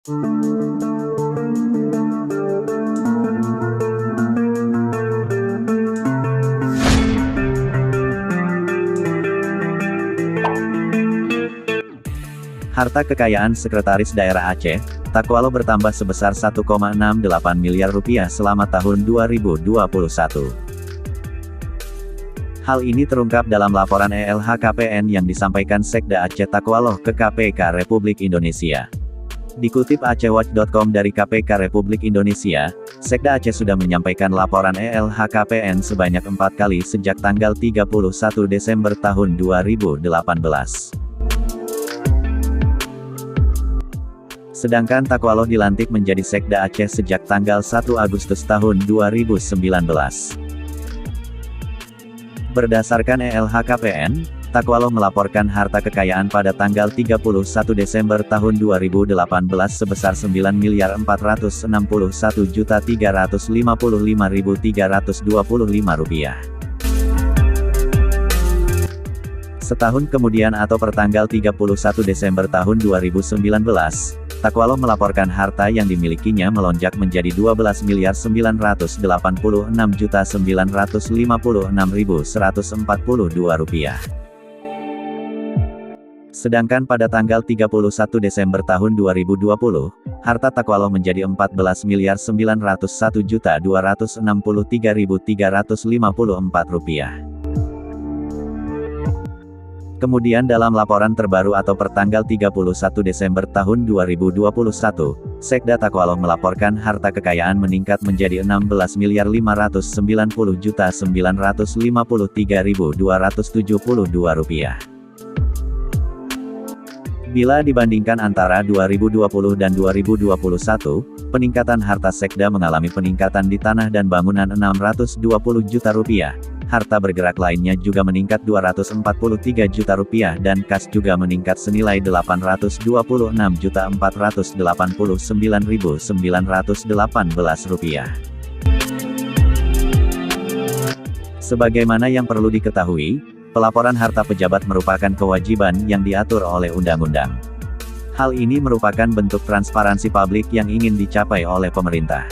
Harta kekayaan Sekretaris Daerah Aceh, Takwalo bertambah sebesar 1,68 miliar rupiah selama tahun 2021. Hal ini terungkap dalam laporan LHKPN yang disampaikan Sekda Aceh Takwalo ke KPK Republik Indonesia. Dikutip acehwatch.com dari KPK Republik Indonesia, Sekda Aceh sudah menyampaikan laporan LHKPN sebanyak 4 kali sejak tanggal 31 Desember tahun 2018. Sedangkan Takwalo dilantik menjadi Sekda Aceh sejak tanggal 1 Agustus tahun 2019. Berdasarkan LHKPN, Takwalo melaporkan harta kekayaan pada tanggal 31 Desember tahun 2018 sebesar Rp9.461.355.325. Setahun kemudian atau pertanggal 31 Desember tahun 2019, Takwalo melaporkan harta yang dimilikinya melonjak menjadi Rp12.986.956.142. Sedangkan pada tanggal 31 Desember tahun 2020, harta Takwalo menjadi Rp14.901.263.354. Kemudian dalam laporan terbaru atau pertanggal 31 Desember tahun 2021, Sekda Takwalo melaporkan harta kekayaan meningkat menjadi Rp16.550.953.272. Bila dibandingkan antara 2020 dan 2021, peningkatan harta Sekda mengalami peningkatan di tanah dan bangunan Rp620 juta, harta bergerak lainnya juga meningkat Rp243 juta dan kas juga meningkat senilai Rp826.489.918. Sebagaimana yang perlu diketahui, pelaporan harta pejabat merupakan kewajiban yang diatur oleh undang-undang. Hal ini merupakan bentuk transparansi publik yang ingin dicapai oleh pemerintah.